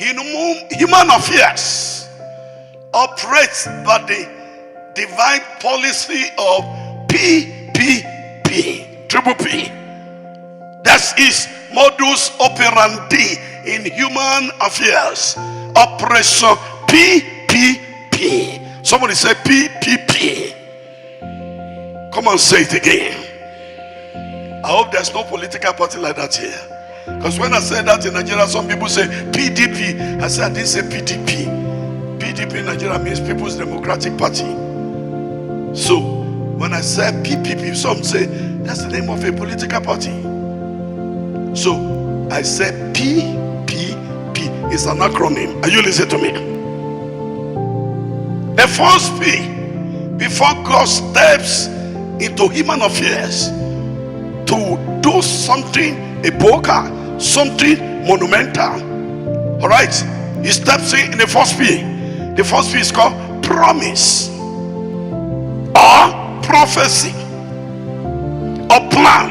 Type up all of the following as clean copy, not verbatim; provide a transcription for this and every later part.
in whom human affairs operates by the divine policy of PPP, triple P. That is modus operandi in human affairs. Operation PPP. Somebody say PPP. Come on, say it again. I hope there's no political party like that here. Because when I said that in Nigeria, some people say PDP. I said I didn't say PDP. PDP in Nigeria means People's Democratic Party. So when I said PPP, some say that's the name of a political party. So I said PPP is an acronym. Are you listening to me? The first P, before God steps into human affairs to do something epochal, something monumental, all right, he steps in the first P. The first P is called promise, or prophecy, or plan,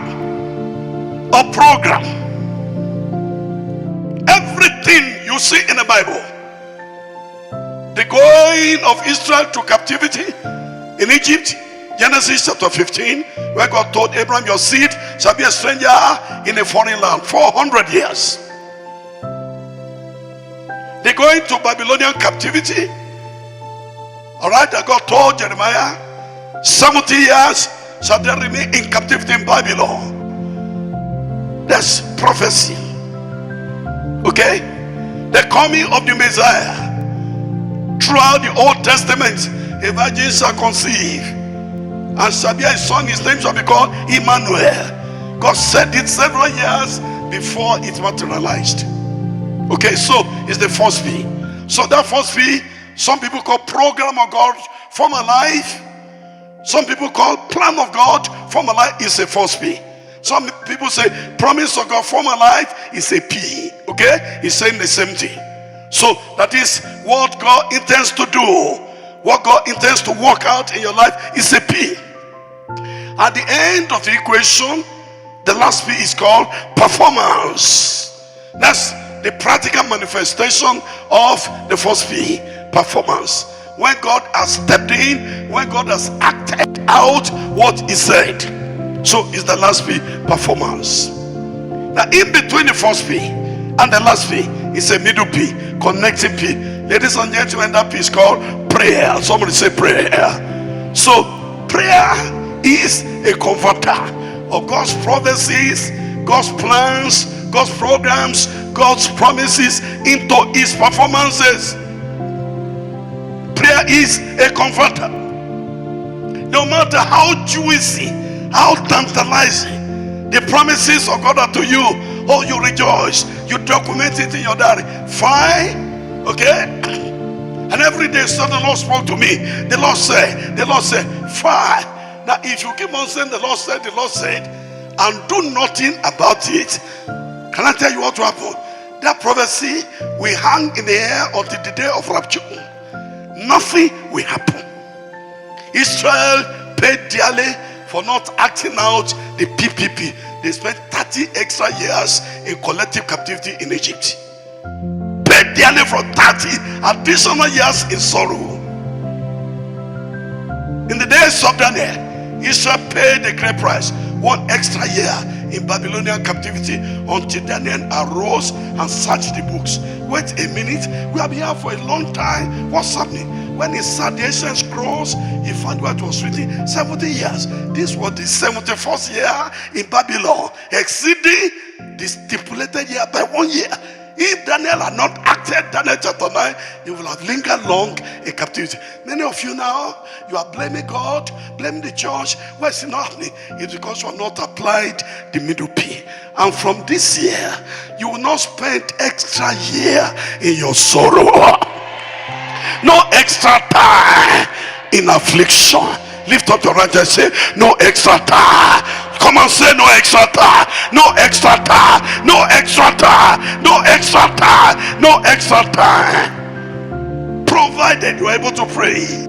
or program. Everything you see in the Bible, the going of Israel to captivity in Egypt, Genesis chapter 15, where God told Abraham, your seed shall be a stranger in a foreign land 400 years. They going to Babylonian captivity, all right, that God told Jeremiah, 70 years shall they remain in captivity in Babylon. That's prophecy. Okay, the coming of the Messiah. Throughout the Old Testament, a virgin shall conceive and shall be a son. His name shall be called Emmanuel. God said it several years before it materialized. Okay, so it's the first P. So that first P, some people call program of God for my life. Some people call plan of God for my life is a first P. Some people say promise of God for my life is a P. Okay, he's saying the same thing. So that is what God intends to do. What God intends to work out in your life is a P. At the end of the equation, the last P is called performance. That's the practical manifestation of the first P, performance. When God has stepped in, when God has acted out what he said. So it's the last P, performance. Now in between the first P and the last P is a middle P, connecting P. Ladies and gentlemen, that P is called prayer. Somebody say prayer. So prayer is a converter of God's prophecies, God's plans, God's programs, God's promises into his performances. Prayer is a converter. No matter how juicy, how tantalizing the promises of God are to you, oh, you rejoice, you document it in your diary. Fine, okay? And every day, so the Lord spoke to me. The Lord said, fine. Now, if you keep on saying the Lord said, and do nothing about it, can I tell you what will happen? That prophecy will hang in the air until the day of rapture. Nothing will happen. Israel paid dearly for not acting out the PPP. They spent 30 extra years in collective captivity in Egypt. Paid dearly for 30 additional years in sorrow. In the days of Daniel, Israel paid the great price, 1 extra year in Babylonian captivity, until Daniel arose and searched the books. Wait a minute, we have been here for a long time. What's happening? When he saw the ancient scrolls, he found where it was written 70 years. This was the 71st year in Babylon, exceeding the stipulated year by 1 year. If Daniel had not acted, Daniel chapter 9, he would have lingered long in captivity. Many of you now, you are blaming God, blaming the church. Why is it not happening? It's because you have not applied the middle P. And from this year, you will not spend extra year in your sorrow. No extra time in affliction. Lift up your right and say, no extra time. Come on, say no extra time. No extra time. No extra time. No extra time. No extra time. Provided you are able to pray.